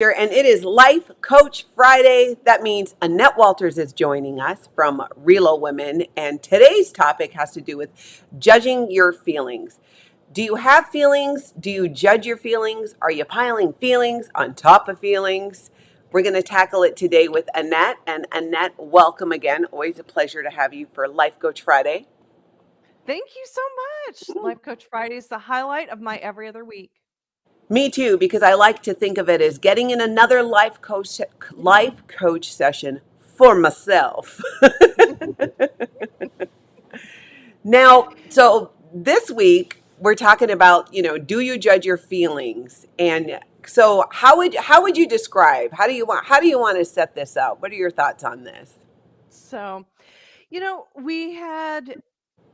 And it is Life Coach Friday. That means Annette Walters is joining us from Relo Women, and today's topic has to do with judging your feelings. Do you have feelings? Do you judge your feelings? Are you piling feelings on top of feelings? We're going to tackle it today with Annette. And Annette, welcome again. Always a pleasure to have you for Life Coach Friday. Thank you so much. Life Coach Friday is the highlight of my every other week. Me too, because I like to think of it as getting in another life coach session for myself. Now, so this week we're talking about, do you judge your feelings? And so how would you describe? How do you want to set this up? What are your thoughts on this? So, we had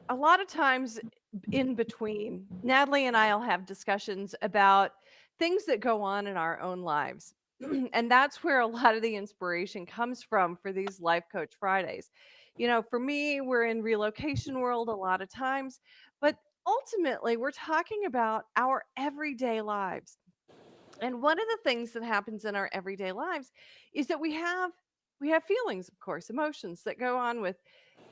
a lot of times in between, Natalie and I'll have discussions about things that go on in our own lives. And that's where a lot of the inspiration comes from for these Life Coach Fridays. For me, we're in relocation world a lot of times, but ultimately we're talking about our everyday lives. And one of the things that happens in our everyday lives is that we have feelings, of course, emotions that go on with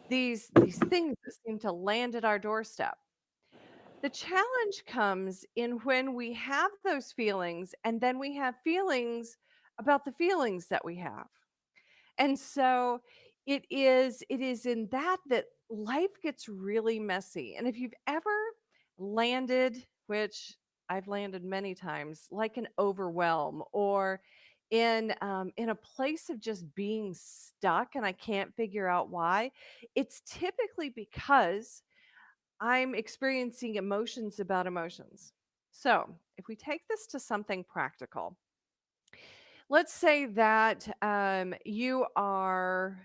these things that seem to land at our doorstep. The challenge comes in when we have those feelings and then we have feelings about the feelings that we have. And so it is in that life gets really messy. And if you've ever landed, which I've landed many times, like an overwhelm or in a place of just being stuck and I can't figure out why, it's typically because I'm experiencing emotions about emotions. So if we take this to something practical, let's say that you are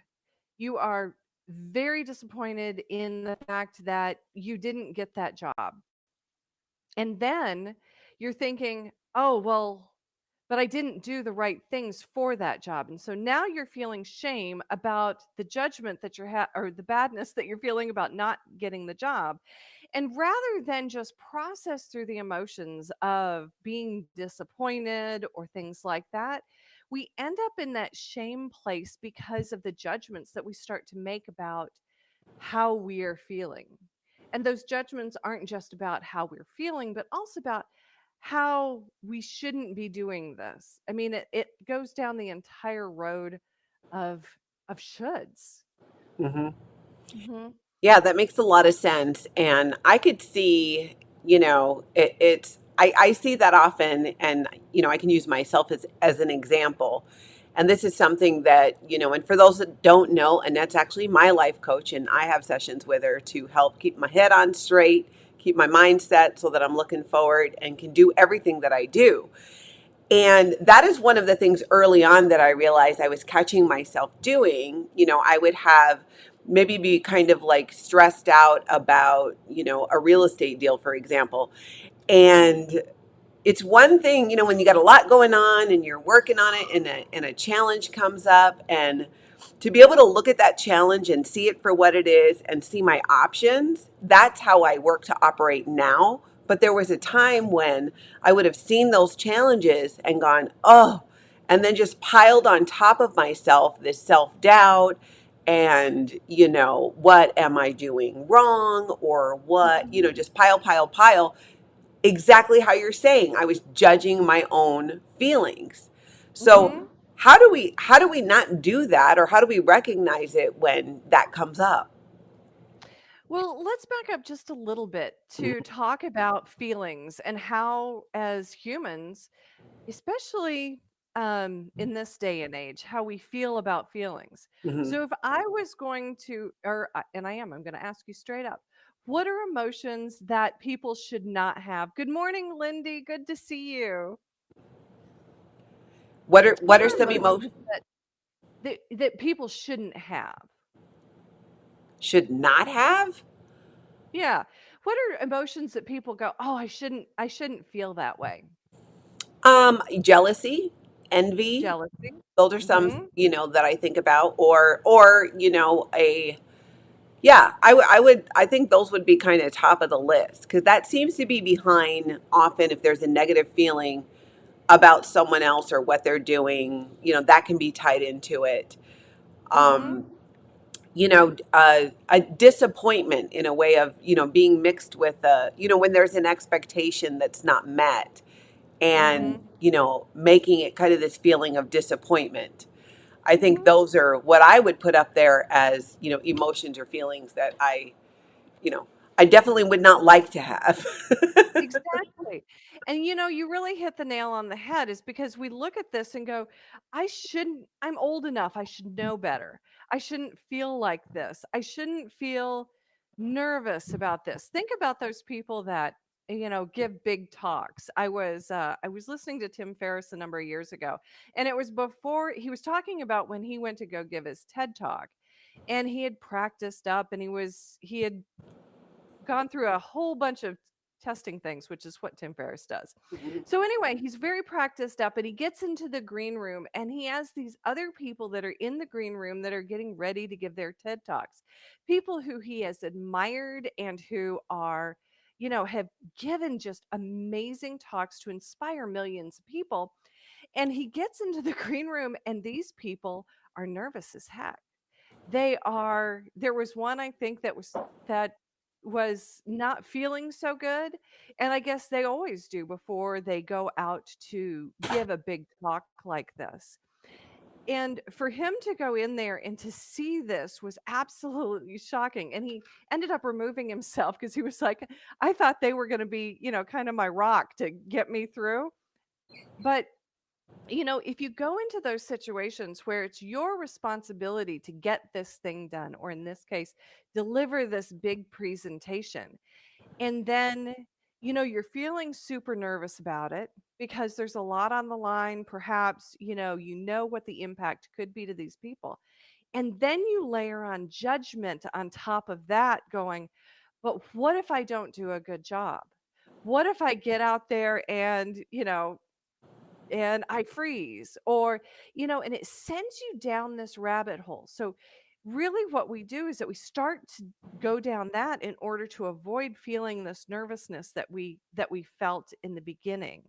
very disappointed in the fact that you didn't get that job. And then you're thinking, "Oh, well, but I didn't do the right things for that job." And so now you're feeling shame about the judgment that or the badness that you're feeling about not getting the job. And rather than just process through the emotions of being disappointed or things like that, we end up in that shame place because of the judgments that we start to make about how we're feeling. And those judgments aren't just about how we're feeling, but also about how we shouldn't be doing this. I mean, it goes down the entire road of of shoulds. Hmm. Hmm. Yeah, that makes a lot of sense. And I could see, I see that often. And, I can use myself as an example. And this is something that, and for those that don't know, Annette's actually my life coach. And I have sessions with her to help keep my head on straight, keep my mind set so that I'm looking forward and can do everything that I do. And that is one of the things early on that I realized I was catching myself doing. I would have maybe be kind of like stressed out about, a real estate deal, for example. And it's one thing, when you got a lot going on and you're working on it and a challenge comes up, and to be able to look at that challenge and see it for what it is and see my options, that's how I work to operate now. But there was a time when I would have seen those challenges and gone, oh, and then just piled on top of myself this self doubt and, what am I doing wrong or what, just pile, pile, pile, exactly how you're saying. I was judging my own feelings. So Hmm. how do we not do that, or how do we recognize it when that comes up? Well, let's back up just a little bit to talk about feelings and how, as humans, especially in this day and age, how we feel about feelings. Hmm. So, if I was going to, and I'm going to ask you straight up, what are emotions that people should not have? Good morning, Lindy. Good to see you. What What are are some emotions emotions that people shouldn't have? should not have? Yeah. What are emotions that people go, "Oh, I shouldn't feel that way." Jealousy, envy. Jealousy. Those are some, Mhm. that I think about, or a yeah, I think those would be kind of top of the list because that seems to be behind often if there's a negative feeling. about someone else or what they're doing, that can be tied into it. Mhm. Um, a disappointment in a way of, being mixed with, when there's an expectation that's not met, and, Mhm. making it kind of this feeling of disappointment. I think Mhm. those are what I would put up there as, emotions or feelings that you know, I definitely would not like to have. Exactly. And you really hit the nail on the head is because we look at this and go, I'm old enough. I should know better. I shouldn't feel like this. I shouldn't feel nervous about this. Think about those people that, give big talks. I was listening to Tim Ferriss a number of years ago, and it was before he was talking about when he went to go give his TED talk, and he had practiced up and he had gone through a whole bunch of testing things, which is what Tim Ferriss does. Mhm. So anyway, he's very practiced up and he gets into the green room and he has these other people that are in the green room that are getting ready to give their TED Talks. People who he has admired and who are, have given just amazing talks to inspire millions of people. And he gets into the green room and these people are nervous as heck. There was one I think that was not feeling so good, and I guess they always do before they go out to give a big talk like this. And for him to go in there and to see this was absolutely shocking, and he ended up removing himself because he was like, "I thought they were gonna be, kind of my rock to get me through." But if you go into those situations where it's your responsibility to get this thing done, or in this case, deliver this big presentation, and then, you're feeling super nervous about it because there's a lot on the line, perhaps, you know what the impact could be to these people. And then you layer on judgment on top of that, going, but what if I don't do a good job? What if I get out there and I freeze, or, and it sends you down this rabbit hole. So, really, what we do is that we start to go down that in order to avoid feeling this nervousness that we felt in the beginning.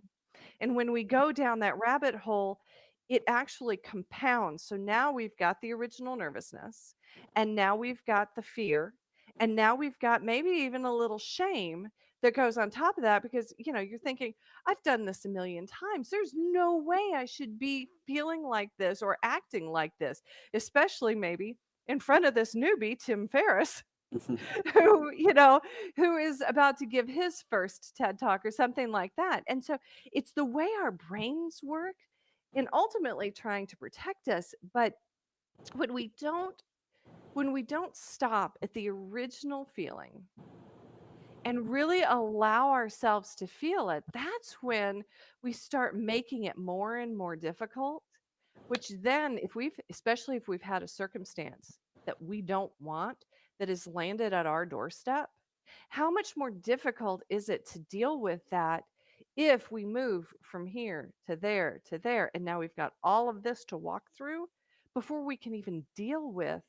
And when we go down that rabbit hole, it actually compounds. So now we've got the original nervousness, and now we've got the fear, and now we've got maybe even a little shame that goes on top of that because, you're thinking, I've done this a million times. There's no way I should be feeling like this or acting like this, especially maybe in front of this newbie, Tim Ferriss, who, who is about to give his first TED talk or something like that. And so it's the way our brains work and ultimately trying to protect us. But when we don't, when we don't stop at the original feeling and really allow ourselves to feel it, that's when we start making it more and more difficult. Which then, especially if we've had a circumstance that we don't want that has landed at our doorstep, how much more difficult is it to deal with that if we move from here to there to there? And now we've got all of this to walk through before we can even deal with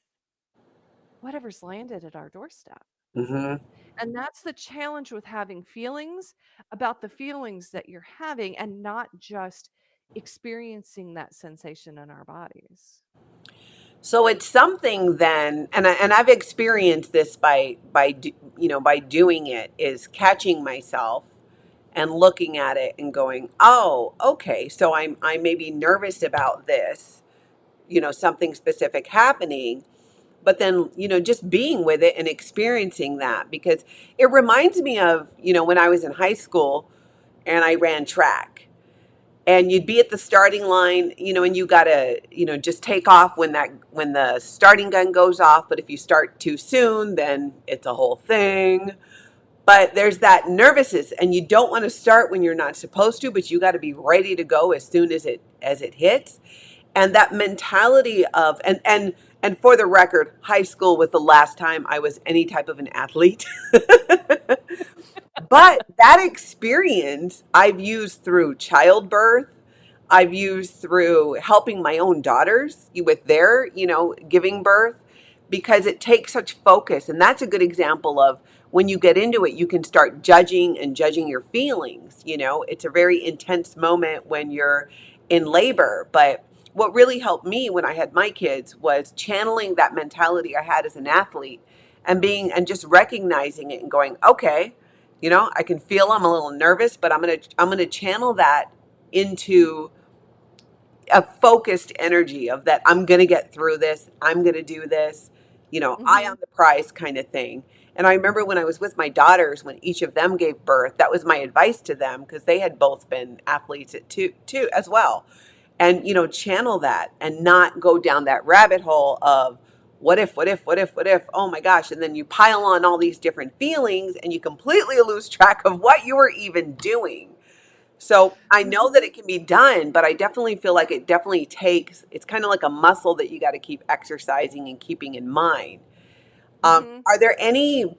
whatever's landed at our doorstep. Mhm. And that's the challenge with having feelings about the feelings that you're having and not just experiencing that sensation in our bodies. So it's something then, and I've experienced this by doing it, is catching myself and looking at it and going, oh, okay, so I may be nervous about this, something specific happening, but then, just being with it and experiencing that, because it reminds me of, when I was in high school and I ran track, and you'd be at the starting line, and you gotta, just take off when the starting gun goes off. But if you start too soon, then it's a whole thing. But there's that nervousness, and you don't want to start when you're not supposed to, but you got to be ready to go as soon as it hits. And that mentality of, and for the record, high school was the last time I was any type of an athlete. But that experience I've used through childbirth. I've used through helping my own daughters with their, giving birth, because it takes such focus. And that's a good example of when you get into it, you can start judging and judging your feelings. It's a very intense moment when you're in labor. But what really helped me when I had my kids was channeling that mentality I had as an athlete, and just recognizing it and going, okay, I can feel I'm a little nervous, but I'm gonna channel that into a focused energy of that. I'm going to get through this. I'm going to do this, eye on Mhm. the prize kind of thing. And I remember when I was with my daughters, when each of them gave birth, that was my advice to them because they had both been athletes at too as well. And, channel that and not go down that rabbit hole of what if, what if, what if, what if, oh my gosh. And then you pile on all these different feelings and you completely lose track of what you were even doing. So I know that Mhm. it can be done, but I definitely feel like it definitely takes, it's kind of like a muscle that you got to keep exercising and keeping in mind. Mhm. Are there any,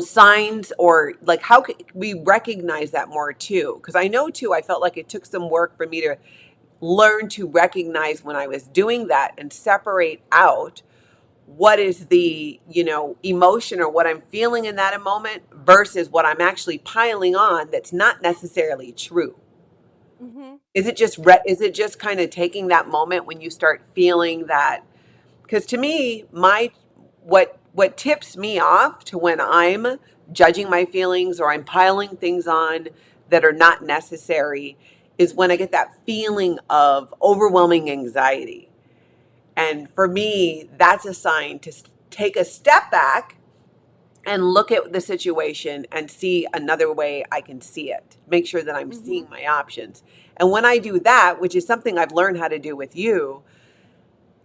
signs, or like how can we recognize that more too? Because I know too, I felt like it took some work for me to learn to recognize when I was doing that and separate out what is the, emotion or what I'm feeling in that moment versus what I'm actually piling on that's not necessarily true. Mhm. Is it just kind of taking that moment when you start feeling that? Because to me, my what tips me off to when I'm judging my feelings or I'm piling things on that are not necessary is when I get that feeling of overwhelming anxiety. And for me, that's a sign to take a step back and look at the situation and see another way I can see it. Make sure that I'm Mhm. seeing my options. And when I do that, which is something I've learned how to do with you,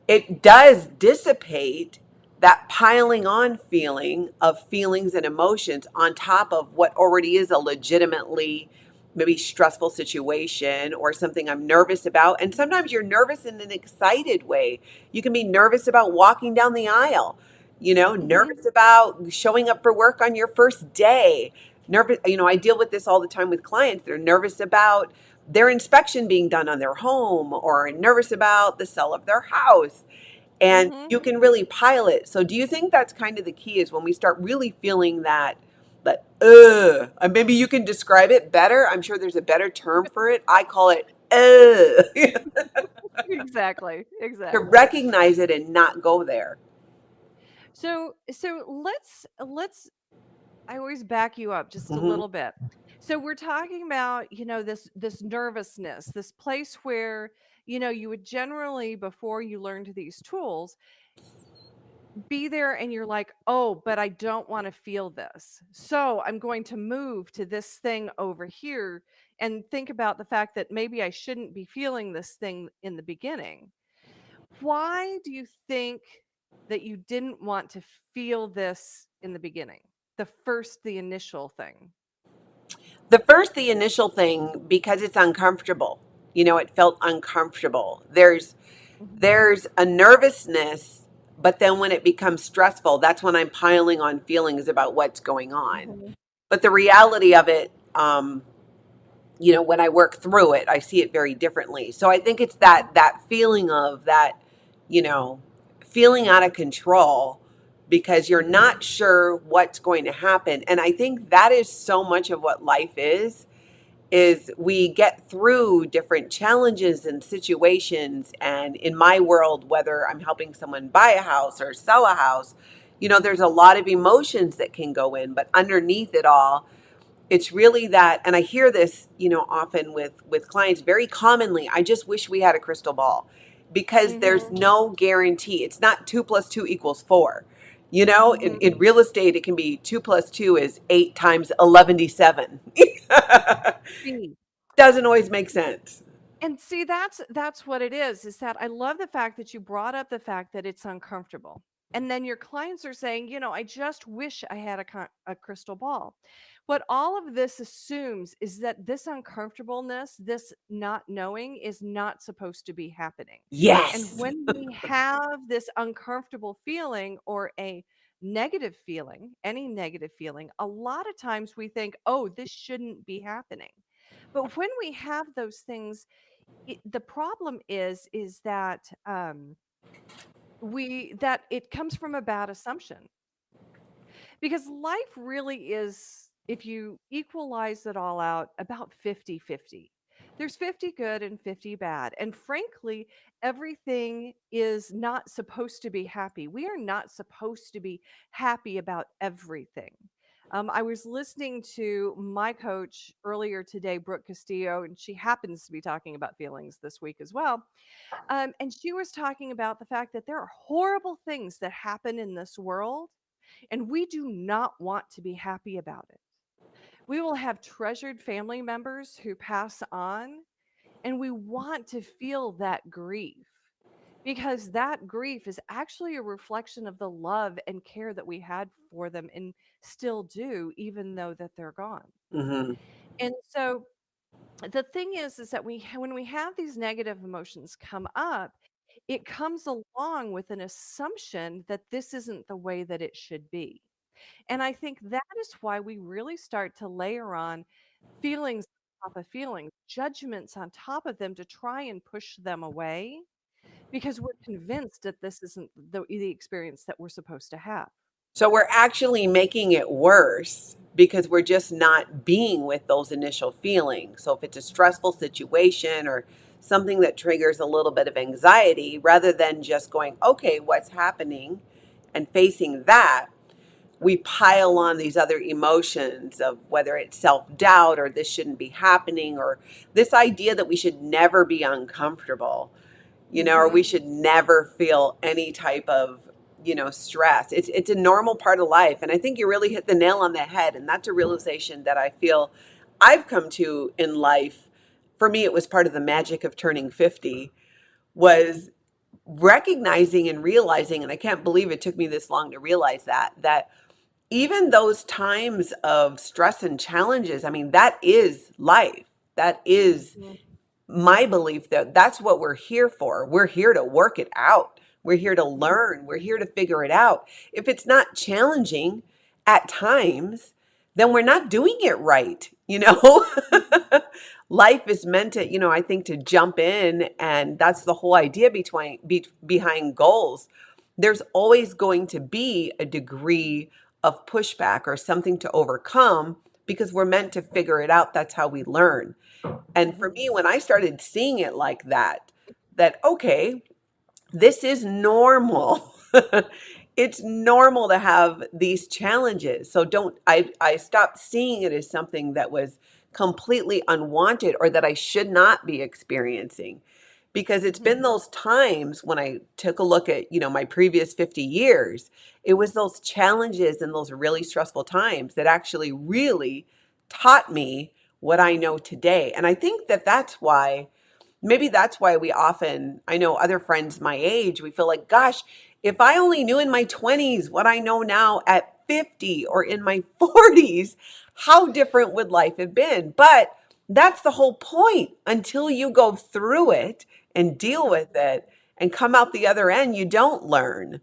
it does dissipate that piling on feeling of feelings and emotions on top of what already is a legitimately maybe stressful situation or something I'm nervous about. And sometimes you're nervous in an excited way. You can be nervous about walking down the aisle, Mhm. nervous about showing up for work on your first day. Nervous, I deal with this all the time with clients. They're nervous about their inspection being done on their home or nervous about the sale of their house. And Mhm. you can really pile it. So do you think that's kind of the key is when we start really feeling and maybe you can describe it better. I'm sure there's a better term for it. I call it Exactly. to Exactly. recognize it and not go there. So let's I always back you up just a Hmm. little bit. So we're talking about, this nervousness, this place where, you would generally before you learned these tools be there and you're like, "Oh, but I don't want to feel this. So I'm going to move to this thing over here and think about the fact that maybe I shouldn't be feeling this thing in the beginning." Why do you think that you didn't want to feel this in the beginning? The initial thing? The initial thing, because it's uncomfortable. It felt uncomfortable. Mhm. There's a nervousness, but then when it becomes stressful, that's when I'm piling on feelings about what's going on. Mhm. But the reality of it, when I work through it, I see it very differently. So I think it's Mhm. that feeling of that, you know, feeling out of control because you're not sure what's going to happen. And I think that is so much of what life is we get through different challenges and situations. And in my world, whether I'm helping someone buy a house or sell a house, there's a lot of emotions that can go in, but underneath it all, it's really that. And I hear this, often with clients very commonly. I just wish we had a crystal ball because there's Mhm. no guarantee. It's not 2 + 2 = 4. In Mhm. real estate, it can be 2 + 2 is 8 × 11. See, Doesn't always make sense. and see, that's what it is that I love the fact that you brought up the fact that it's uncomfortable. And then your clients are saying, "I just wish I had a crystal ball." What all of this assumes is that this uncomfortableness, this not knowing is not supposed to be happening. And Yes. when we have this uncomfortable feeling or a negative feeling, any negative feeling, a lot of times we think, "Oh, this shouldn't be happening." But when we have those things, the problem is that we that it comes from a bad assumption. Because life really is, if you equalize it all out, about 50-50. There's 50 good and 50 bad. And frankly, everything is not supposed to be happy. We are not supposed to be happy about everything. I was listening to my coach earlier today, Brooke Castillo, and she happens to be talking about feelings this week as well. And she was talking about the fact that there are horrible things that happen in this world, and we do not want to be happy about it. We will have treasured family members who pass on, and we want to feel that grief because that grief is actually a reflection of the love and care that we had for them and still do, even though that they're gone. Hmm. And so the thing is that when we have these negative emotions come up, it comes along with an assumption that this isn't the way that it should be. And I think that is why we really start to layer on feelings on top of feelings, judgments on top of them to try and push them away because we're convinced that this isn't the experience that we're supposed to have. So we're actually making it worse because we're just not being with those initial feelings. So if it's a stressful situation or something that triggers a little bit of anxiety, rather than just going, okay, what's happening and facing that, we pile on these other emotions of whether it's self doubt or this shouldn't be happening or this idea that we should never be uncomfortable, or we Mhm. should never feel any type of, stress. It's a normal part of life. And I think you really hit the nail on the head. And that's a realization that I feel I've come to in life. For me, it was part of the magic of turning 50 was recognizing and realizing, and I can't believe it took me this long to realize that even those times of stress and challenges, I mean, that is life. That is Mhm. my belief that that's what we're here for. We're here to work it out. We're here to Mhm. learn. We're here to figure it out. If it's not challenging at times, then we're not doing it right. Mhm. Life is meant to, I think to jump in, and that's the whole idea behind goals. There's always going to be a degree of pushback or something to overcome because we're meant to figure it out. That's how we learn. And for Mhm. me, when I started seeing it like that, okay, this is normal. It's normal to have these challenges. So don't I stopped seeing it as something that was completely unwanted or that I should not be experiencing. Because it's been Mhm. those times when I took a look at, my previous 50 years, it was those challenges and those really stressful times that actually really taught me what I know today. And I think that that's why maybe that's why we often, I know other friends my age, we feel like, gosh, if I only knew in my 20s what I know now at 50 or in my 40s, how different would life have been? But that's the whole point. Until you go through it and deal with it and come out the other end, you don't learn.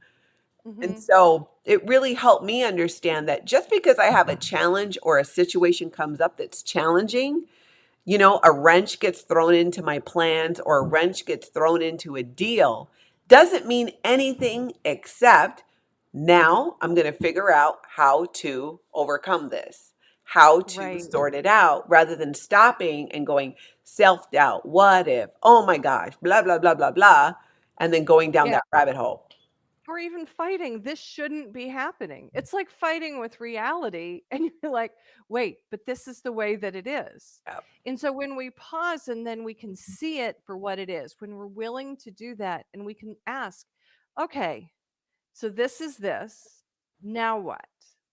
And Mhm. so it really helped me understand that just because I have a challenge or a situation comes up that's challenging, a wrench gets thrown into my plans or a wrench gets thrown into a deal doesn't mean anything except now I'm going to figure out how to overcome this, how to Right. sort it out rather than stopping and going self doubt. What if? Oh my gosh, blah, blah, blah, blah, blah. And then going down Yeah. that rabbit hole. Or even fighting, this shouldn't be happening. It's like fighting with reality, and you're like, wait, but this is the way that it is. Yeah. And so when we pause and then we can see it for what it is, when we're willing to do that and we can ask, okay, so this is this. Now what?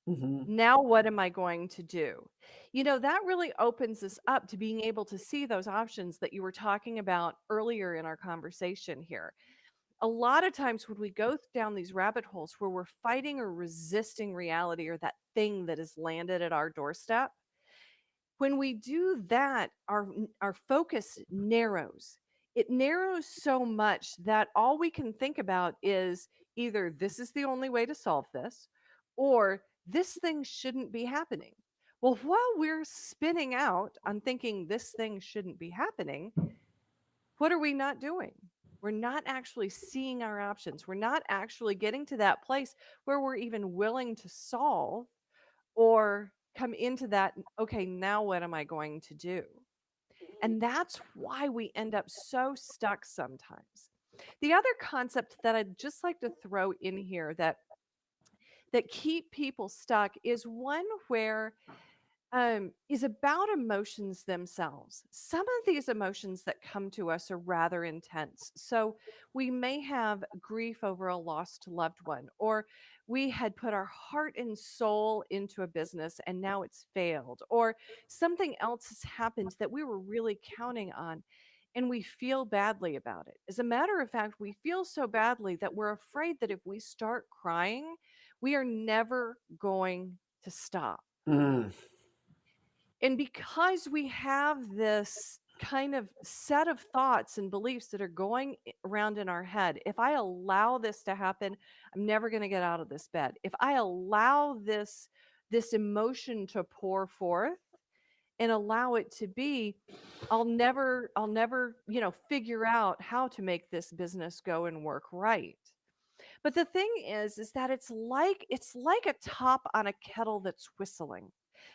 Hmm. Now what am I going to do? That really opens us up to being able to see those options that you were talking about earlier in our conversation here. A lot of times when we go down these rabbit holes where we're fighting or resisting reality or that thing that has landed at our doorstep, when we do that, our focus narrows. It narrows so much that all we can think about is either this is the only way to solve this or this thing shouldn't be happening. Well, while we're spinning out on thinking this thing shouldn't be happening, what are we not doing? We're not actually seeing our options. We're not actually getting to that place where we're even willing to solve or come into that, okay, now what am I going to do? And that's why we end up so stuck sometimes. The other concept that I'd just like to throw in here that keep people stuck is one where is about emotions themselves. Some of these emotions that come to us are rather intense. So we may have grief over a lost loved one, or we had put our heart and soul into a business and now it's failed, or something else has happened that we were really counting on. And we feel badly about it. As a matter of fact, we feel so badly that we're afraid that if we start crying, we are never going to stop. Mm. And because we have this kind of set of thoughts and beliefs that are going around in our head, if I allow this to happen, I'm never going to get out of this bed. If I allow this emotion to pour forth and allow it to be, I'll never, figure out how to make this business go and work right. But the thing is that it's like a top on a kettle that's whistling.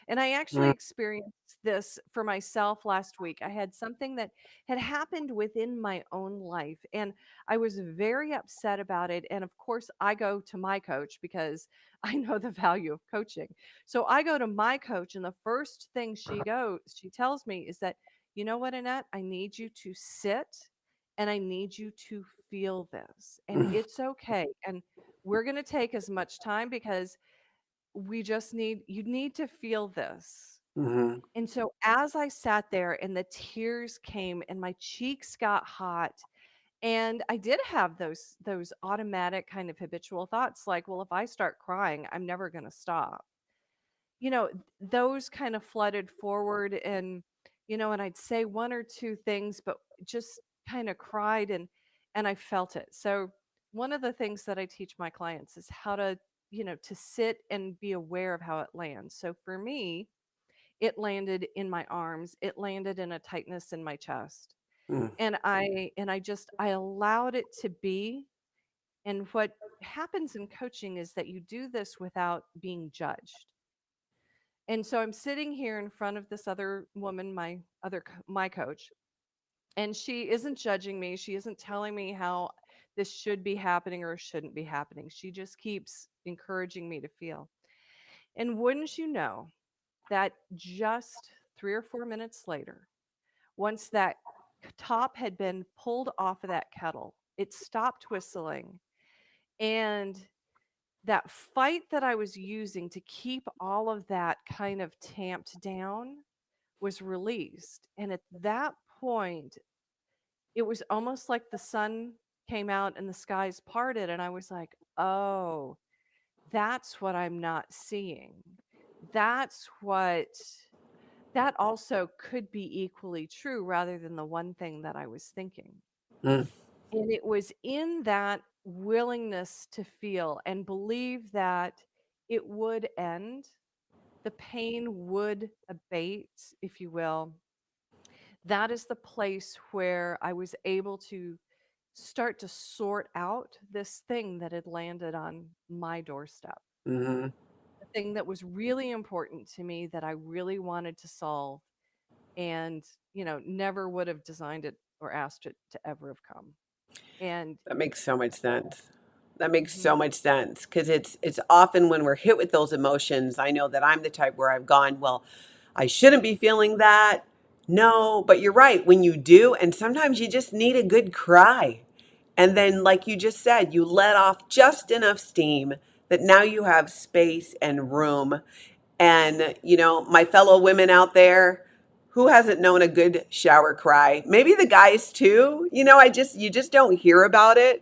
And I actually Mm. experienced this for myself last week. I had something that had happened within my own life, and I was very upset about it. And of course, I go to my coach because I know the value of coaching. So I go to my coach, and the first thing she tells me is that, you know what, Annette, I need you to sit and I need you to feel this. And Mm. it's okay. And we're going to take as much time because you need to feel this. Mhm. And so as I sat there and the tears came and my cheeks got hot, and I did have those automatic kind of habitual thoughts like, well, if I start crying, I'm never going to stop. Those kind of flooded forward, and I'd say one or two things, but just kind of cried, and I felt it. So one of the things that I teach my clients is how to sit and be aware of how it lands. So for me, it landed in my arms, it landed in a tightness in my chest. Mm. And I allowed it to be. And what happens in coaching is that you do this without being judged. And so I'm sitting here in front of this other woman, my coach, and she isn't judging me. She isn't telling me how this should be happening or shouldn't be happening. She just keeps encouraging me to feel. And wouldn't you know that just 3 or 4 minutes later, once that top had been pulled off of that kettle, it stopped whistling, and that fight that I was using to keep all of that kind of tamped down was released. And at that point, it was almost like the sun came out and the skies parted. And I was like, oh, that's what I'm not seeing. That's what that also could be equally true rather than the one thing that I was thinking. Mm. And it was in that willingness to feel and believe that it would end, the pain would abate, if you will. That is the place where I was able to start to sort out this thing that had landed on my doorstep. Mhm. The thing that was really important to me that I really wanted to solve, and never would have designed it or asked it to ever have come. And That makes so much sense. That makes mhm, so much sense because it's often when we're hit with those emotions. I know that I'm the type where I've gone, well, I shouldn't be feeling that. No, but you're right. When you do, and sometimes you just need a good cry. And then, like you just said, you let off just enough steam that now you have space and room. And, my fellow women out there, who hasn't known a good shower cry? Maybe the guys too. You just don't hear about it.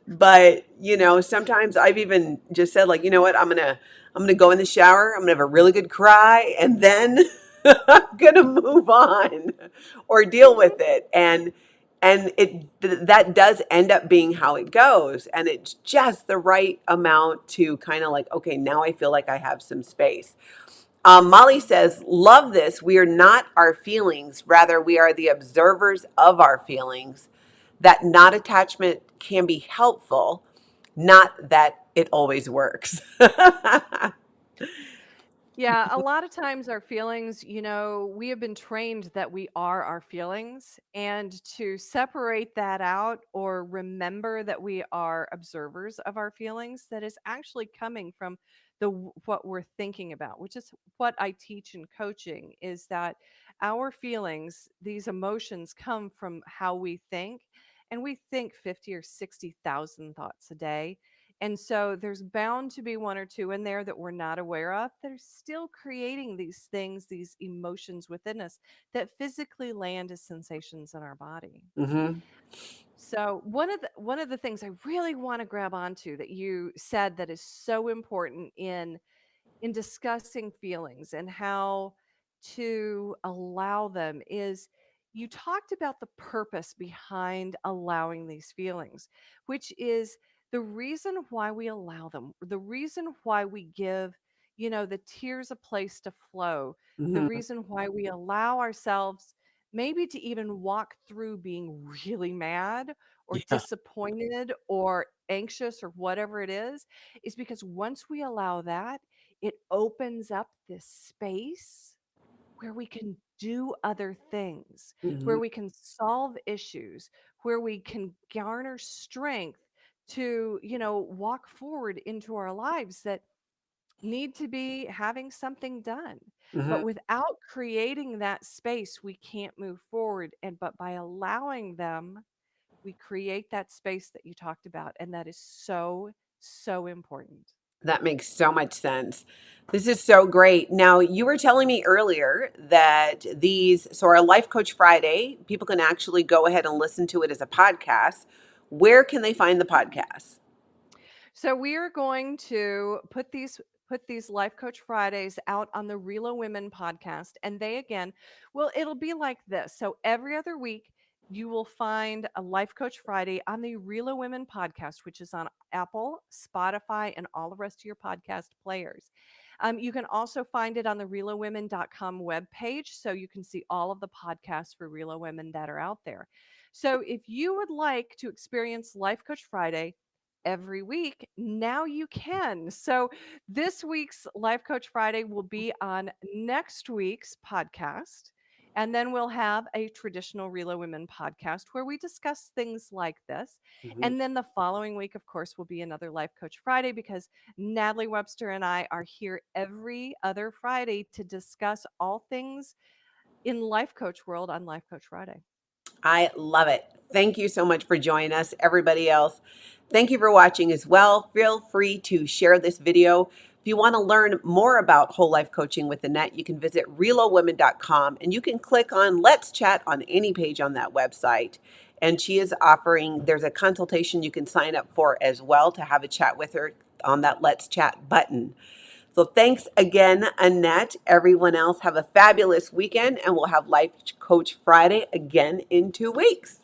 But, sometimes I've even just said like, you know what, I'm gonna go in the shower, I'm gonna have a really good cry, and then I'm gonna move on or deal with mhm. it. And that does end up being how it goes. And it's just the right amount to kind of like, okay, now I feel like I have some space. Molly says, love this. We are not our feelings. Rather, we are the observers of our feelings. That not attachment can be helpful, not that it always works. Yeah, a lot of times our feelings, we have been trained that we are our feelings, and to separate that out or remember that we are observers of our feelings, that is actually coming from what we're thinking about, which is what I teach in coaching, is that our feelings, these emotions come from how we think, and we think 50 or 60,000 thoughts a day. And so there's bound to be one or two in there that we're not aware of that are still creating these things, these emotions within us that physically land as sensations in our body. Hmm. So one of the things I really want to grab onto that you said that is so important in discussing feelings and how to allow them is you talked about the purpose behind allowing these feelings, which is the reason why we allow them, the reason why we give, the tears a place to flow, the Hmm. reason why we allow ourselves maybe to even walk through being really mad or Yeah. disappointed or anxious or whatever it is because once we allow that, it opens up this space where we can do other things, where Hmm. we can solve issues, where we can garner strength to, walk forward into our lives that need to be having something done. Hmm. But without creating that space, we can't move forward. But by allowing them, we create that space that you talked about. And that is so, so important. That makes so much sense. This is so great. Now, you were telling me earlier that so our Life Coach Friday, people can actually go ahead and listen to it as a podcast. Where can they find the podcast? So we are going to put these Life Coach Fridays out on the Relo Women podcast, and they again, well, it'll be like this. So every other week, you will find a Life Coach Friday on the Relo Women podcast, which is on Apple, Spotify, and all the rest of your podcast players. You can also find it on the relowomen.com webpage, so you can see all of the podcasts for Relo Women that are out there. So if you would like to experience Life Coach Friday every week, now you can. So this week's Life Coach Friday will be on next week's podcast. And then we'll have a traditional Relo Women podcast where we discuss things like this. Mhm. And then the following week, of course, will be another Life Coach Friday because Natalie Webster and I are here every other Friday to discuss all things in Life Coach world on Life Coach Friday. I love it. Thank you so much for joining us, everybody else. Thank you for watching as well. Feel free to share this video. If you want to learn more about whole life coaching with Annette, you can visit relowomen.com and you can click on Let's Chat on any page on that website. And she is offering, there's a consultation you can sign up for as well to have a chat with her on that Let's Chat button. So thanks again, Annette. Everyone else, have a fabulous weekend, and we'll have Life Coach Friday again in 2 weeks.